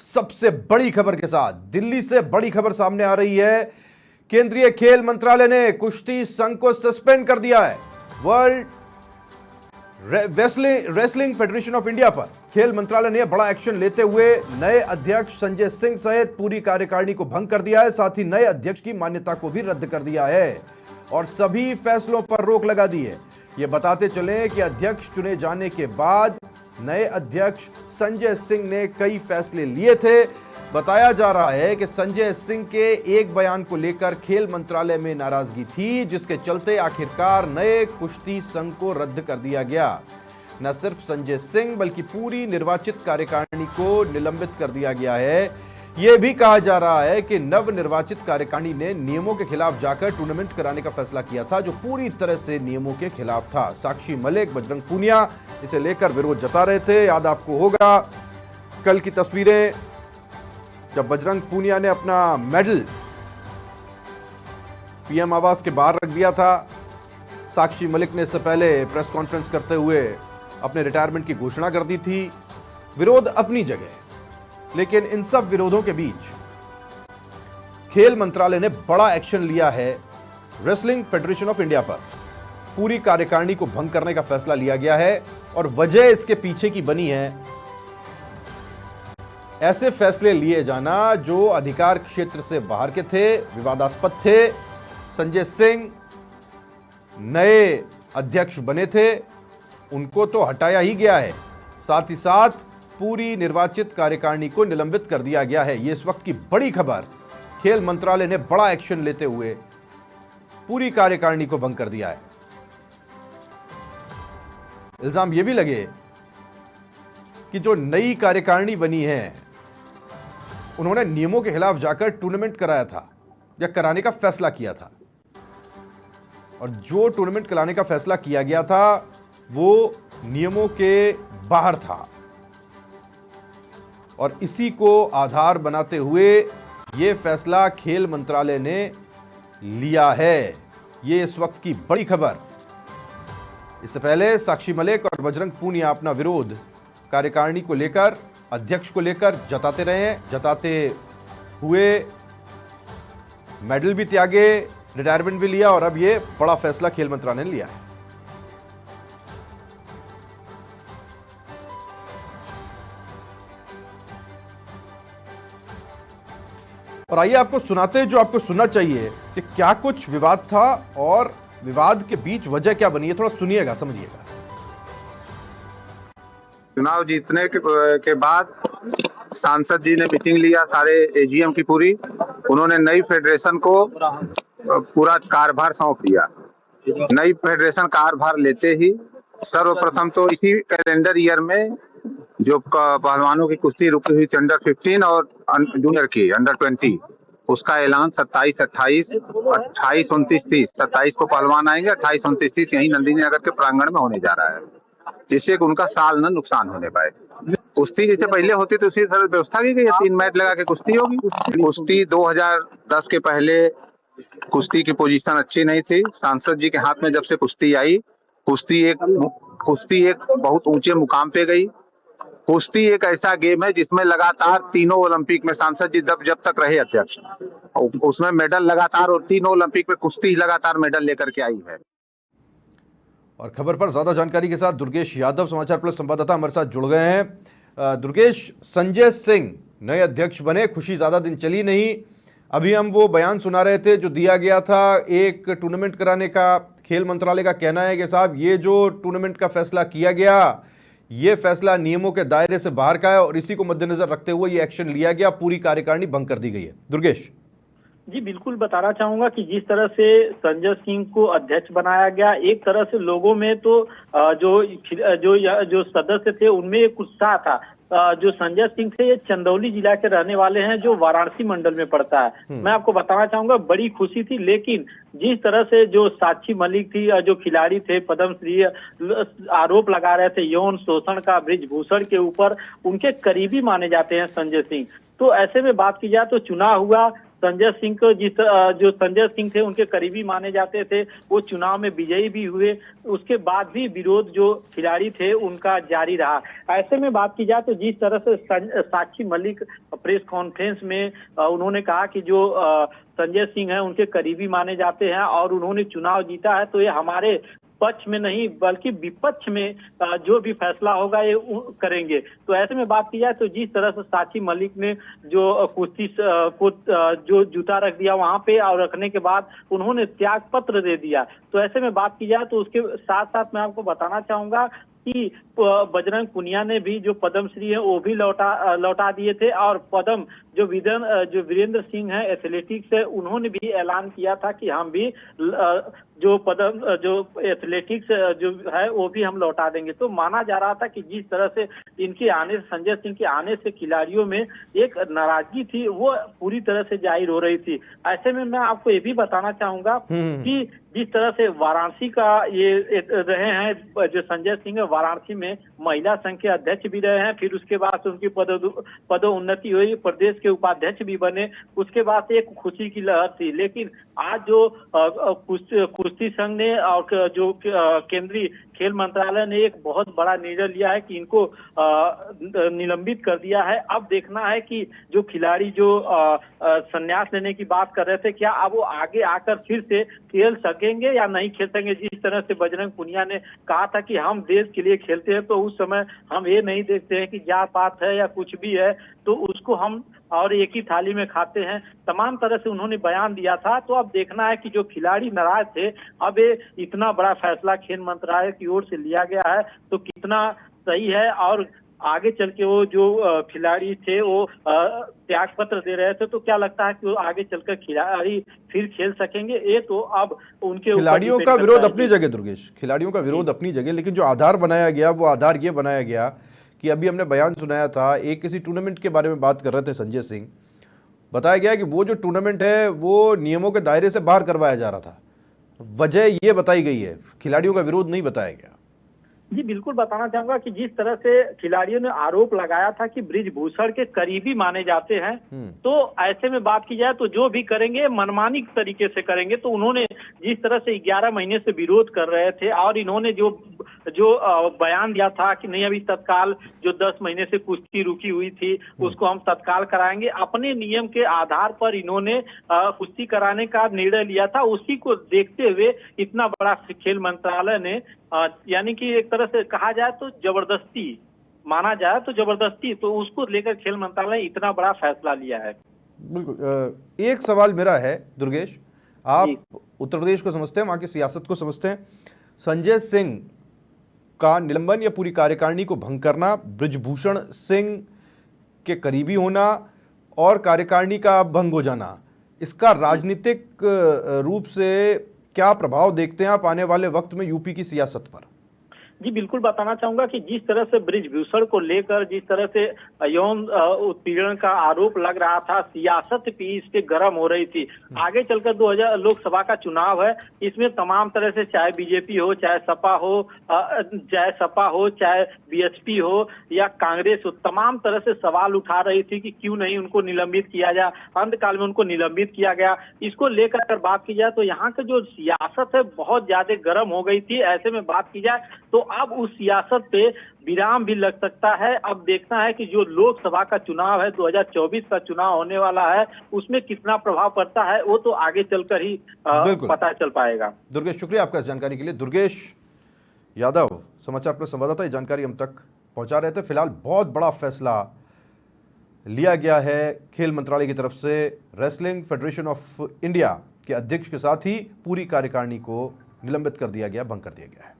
सबसे बड़ी खबर के साथ दिल्ली से बड़ी खबर सामने आ रही है। केंद्रीय खेल मंत्रालय ने कुश्ती संघ को सस्पेंड कर दिया है। World wrestling federation of India पर खेल मंत्रालय ने बड़ा एक्शन लेते हुए नए अध्यक्ष संजय सिंह सहित पूरी कार्यकारिणी को भंग कर दिया है। साथ ही नए अध्यक्ष की मान्यता को भी रद्द कर दिया है और सभी फैसलों पर रोक लगा दी है। ये बताते चले कि अध्यक्ष चुने जाने के बाद नए अध्यक्ष संजय सिंह ने कई फैसले लिए थे। बताया जा रहा है कि संजय सिंह के एक बयान को लेकर खेल मंत्रालय में नाराजगी थी, जिसके चलते आखिरकार नए कुश्ती संघ को रद्द कर दिया गया। न सिर्फ संजय सिंह बल्कि पूरी निर्वाचित कार्यकारिणी को निलंबित कर दिया गया है। यह भी कहा जा रहा है कि नवनिर्वाचित कार्यकारिणी ने नियमों के खिलाफ जाकर टूर्नामेंट कराने का फैसला किया था, जो पूरी तरह से नियमों के खिलाफ था। साक्षी मलिक, बजरंग पूनिया इसे लेकर विरोध जता रहे थे। याद आपको होगा कल की तस्वीरें, जब बजरंग पूनिया ने अपना मेडल पीएम आवास के बाहर रख दिया था। साक्षी मलिक ने इससे पहले प्रेस कॉन्फ्रेंस करते हुए अपने रिटायरमेंट की घोषणा कर दी थी। विरोध अपनी जगह, लेकिन इन सब विरोधों के बीच खेल मंत्रालय ने बड़ा एक्शन लिया है। रेसलिंग फेडरेशन ऑफ इंडिया पर पूरी कार्यकारिणी को भंग करने का फैसला लिया गया है और वजह इसके पीछे की बनी है ऐसे फैसले लिए जाना जो अधिकार क्षेत्र से बाहर के थे, विवादास्पद थे। संजय सिंह नए अध्यक्ष बने थे, उनको तो हटाया ही गया है। साथ ही साथ पूरी निर्वाचित कार्यकारिणी को निलंबित कर दिया गया है। ये इस वक्त की बड़ी खबर। खेल मंत्रालय ने बड़ा एक्शन लेते हुए पूरी कार्यकारिणी को भंग कर दिया है। इल्जाम यह भी लगे कि जो नई कार्यकारिणी बनी है, उन्होंने नियमों के खिलाफ जाकर टूर्नामेंट कराया था या कराने का फैसला किया था, और जो टूर्नामेंट कराने का फैसला किया गया था वो नियमों के बाहर था। और इसी को आधार बनाते हुए यह फैसला खेल मंत्रालय ने लिया है। ये इस वक्त की बड़ी खबर। इससे पहले साक्षी मलिक और बजरंग पूनिया अपना विरोध कार्यकारिणी को लेकर, अध्यक्ष को लेकर जताते रहे हैं। जताते हुए मेडल भी त्यागे, रिटायरमेंट भी लिया और अब ये बड़ा फैसला खेल मंत्रालय ने लिया है। और आइए आपको सुनाते हैं जो आपको सुनना चाहिए कि क्या कुछ विवाद था और विवाद के बीच वजह क्या बनी है। थोड़ा सुनिएगा, समझिएगा। चुनाव जीतने के बाद सांसद जी ने मीटिंग लिया सारे एजीएम की पूरी। उन्होंने नई फेडरेशन को पूरा कार्यभार सौंप दिया। नई फेडरेशन कार्यभार लेते ही सर्वप्रथम तो इसी कैलेंडर ईयर में जो पहलवानों की कुश्ती रुकी हुई थी अंडर 15 और जूनियर की अंडर 20, उसका ऐलान 27, 28, 28, 29, 30, 27 को पहलवान आएंगे, 28, 29, 30 यही नंदिनी नगर के प्रांगण में होने जा रहा है, जिससे कि उनका साल न नुकसान होने पाए। कुश्ती जैसे पहले होती थी उसी तरह व्यवस्था की गई है। 3 मैच लगा के कुश्ती होगी। कुश्ती 2010 के पहले कुश्ती की पोजीशन अच्छी नहीं थी। सांसद जी के हाथ में जब से कुश्ती आई, कुश्ती एक बहुत ऊंचे मुकाम पे गई। कुश्ती एक ऐसा गेम है जिसमें लगातार तीनों ओलंपिक में सांसद जी जब तक रहे अध्यक्ष, उसमें मेडल लगातार, और तीनों ओलंपिक में कुश्ती लगातार मेडल लेकर के आई है। और खबर पर ज्यादा जानकारी के साथ दुर्गेश यादव, समाचार प्लस संवाददाता, हमारे साथ जुड़ गए हैं। दुर्गेश, संजय सिंह नए अध्यक्ष बने, खुशी ज्यादा दिन चली नहीं। अभी हम वो बयान सुना रहे थे जो दिया गया था एक टूर्नामेंट कराने का। खेल मंत्रालय का कहना है कि साहब ये जो टूर्नामेंट का फैसला किया गया, ये फैसला नियमों के दायरे से बाहर का है और इसी को मद्देनजर रखते हुए ये एक्शन लिया गया, पूरी कार्यकारिणी भंग कर दी गई है। दुर्गेश जी बिल्कुल, बताना चाहूंगा कि जिस तरह से संजय सिंह को अध्यक्ष बनाया गया, एक तरह से लोगों में तो जो सदस्य थे उनमें एक उत्साह था। जो संजय सिंह थे ये चंदौली जिला के रहने वाले हैं, जो वाराणसी मंडल में पड़ता है। मैं आपको बताना चाहूंगा बड़ी खुशी थी, लेकिन जिस तरह से जो साक्षी मलिक थी, जो खिलाड़ी थे पद्मश्री, आरोप लगा रहे थे यौन शोषण का बृजभूषण के ऊपर, उनके करीबी माने जाते हैं संजय सिंह। तो ऐसे में बात की जाए तो चुनाव हुआ, संजय सिंह को जो संजय सिंह थे उनके करीबी माने जाते थे, वो चुनाव में विजयी भी हुए। उसके बाद भी विरोध जो खिलाड़ी थे उनका जारी रहा। ऐसे में बात की जाए तो जिस तरह से साक्षी मलिक प्रेस कॉन्फ्रेंस में उन्होंने कहा कि जो संजय सिंह है उनके करीबी माने जाते हैं और उन्होंने चुनाव जीता है, तो ये हमारे पक्ष में नहीं बल्कि विपक्ष में जो भी फैसला होगा ये करेंगे। तो ऐसे में बात की जाए तो जिस तरह से साक्षी मलिक ने जो कुश्ती को जो जूता रख दिया वहां पे और रखने के बाद उन्होंने त्याग पत्र दे दिया, तो ऐसे में बात की जाए तो उसके साथ साथ मैं आपको बताना चाहूंगा कि बजरंग पुनिया ने भी जो पद्मश्री है वो भी लौटा दिए थे। और पद्म जो वीरेंद्र सिंह है एथलेटिक्स है, उन्होंने भी ऐलान किया था कि हम भी जो पद्म जो एथलेटिक्स जो है वो भी हम लौटा देंगे। तो माना जा रहा था कि जिस तरह से इनके आने से, संजय सिंह के आने से खिलाड़ियों में एक नाराजगी थी वो पूरी तरह से जाहिर हो रही थी। ऐसे में मैं आपको ये भी बताना चाहूंगा कि जिस तरह से वाराणसी का ये रहे हैं जो संजय सिंह है, वाराणसी में महिला संघ के अध्यक्ष भी रहे हैं, फिर उसके बाद से उनकी पदोन्नति हुई, प्रदेश के उपाध्यक्ष भी बने, उसके बाद से एक खुशी की लहर थी। लेकिन आज जो कुश्ती संघ ने और जो केंद्रीय खेल मंत्रालय ने एक बहुत बड़ा निर्णय लिया है कि इनको निलंबित कर दिया है। अब देखना है कि जो खिलाड़ी जो संन्यास लेने की बात कर रहे थे, क्या अब वो आगे आकर फिर से खेल सकेंगे या नहीं खेल सकेंगे। जिस तरह से बजरंग पुनिया ने कहा था कि हम देश के लिए खेलते हैं, तो उस समय हम ये नहीं देखते हैं कि जात पात है या कुछ भी है, तो उसको हम और एक ही थाली में खाते हैं, तमाम तरह से उन्होंने बयान दिया था। तो अब देखना है कि जो खिलाड़ी नाराज थे, अब ये इतना बड़ा फैसला खेल मंत्रालय की ओर से लिया गया है तो कितना सही है, और आगे चल के वो जो खिलाड़ी थे वो त्याग पत्र दे रहे थे, तो क्या लगता है कि वो आगे चलकर खिलाड़ी फिर खेल सकेंगे। ये तो अब उनके खिलाड़ियों का विरोध अपनी जगह दुर्गेश, खिलाड़ियों का विरोध अपनी जगह, लेकिन जो आधार बनाया गया वो आधार ये बनाया गया कि अभी हमने बयान सुनाया था, एक किसी टूर्नामेंट के बारे में बात कर रहे थे संजय सिंह, बताया गया कि वो जो टूर्नामेंट है वो नियमों के दायरे से बाहर करवाया जा रहा था। वजह ये बताई गई है, खिलाड़ियों का विरोध नहीं बताया गया। जी बिल्कुल बताना चाहूंगा कि जिस तरह से खिलाड़ियों ने आरोप लगाया था कि बृजभूषण के करीबी माने जाते हैं, तो ऐसे में बात की जाए तो जो भी करेंगे मनमानी तरीके से करेंगे। तो उन्होंने जिस तरह से 11 महीने से विरोध कर रहे थे और इन्होंने जो बयान दिया था कि नहीं अभी तत्काल जो 10 महीने से कुश्ती रुकी हुई थी उसको हम तत्काल कराएंगे, अपने नियम के आधार पर इन्होंने कुश्ती कराने का निर्णय लिया था। उसी को देखते हुए इतना बड़ा खेल मंत्रालय ने यानी कि एक तरह से कहा जाए तो जबरदस्ती माना जाए तो जबरदस्ती, तो उसको लेकर खेल मंत्रालय ने इतना बड़ा फैसला लिया है। बिल्कुल। एक सवाल मेरा है दुर्गेश, आप उत्तर प्रदेश को समझते हैं, वहां की सियासत को समझते हैं, संजय सिंह का निलंबन या पूरी कार्यकारिणी को भंग करना, बृजभूषण सिंह के करीबी होना और कार्यकारिणी का भंग हो जाना, इसका राजनीतिक रूप से क्या प्रभाव देखते हैं आप आने वाले वक्त में यूपी की सियासत पर? जी बिल्कुल बताना चाहूंगा कि जिस तरह से बृजभूषण को लेकर जिस तरह से यौन उत्पीड़न का आरोप लग रहा था, सियासत भी इसके गर्म हो रही थी। आगे चलकर 2000 लोकसभा का चुनाव है, इसमें तमाम तरह से चाहे बीजेपी हो, चाहे सपा हो, चाहे बीएसपी हो या कांग्रेस हो, तमाम तरह से सवाल उठा रही थी कि क्यों नहीं उनको निलंबित किया जाए। अंतकाल में उनको निलंबित किया गया। इसको लेकर अगर बात की जाए तो यहाँ की जो सियासत है बहुत ज्यादा गर्म हो गई थी। ऐसे में बात की जाए तो अब उस सियासत पे विराम भी लग सकता है। अब देखना है कि जो लोकसभा का चुनाव है, 2024 का चुनाव होने वाला है, उसमें कितना प्रभाव पड़ता है वो तो आगे चलकर ही पता चल पाएगा। दुर्गेश, शुक्रिया आपका इस जानकारी के लिए। दुर्गेश यादव, समाचार प्लस संवाददाता, ये जानकारी हम तक पहुंचा रहे थे। फिलहाल बहुत बड़ा फैसला लिया गया है खेल मंत्रालय की तरफ से। रेसलिंग फेडरेशन ऑफ इंडिया के अध्यक्ष के साथ ही पूरी कार्यकारिणी को निलंबित कर दिया गया, भंग कर दिया गया है।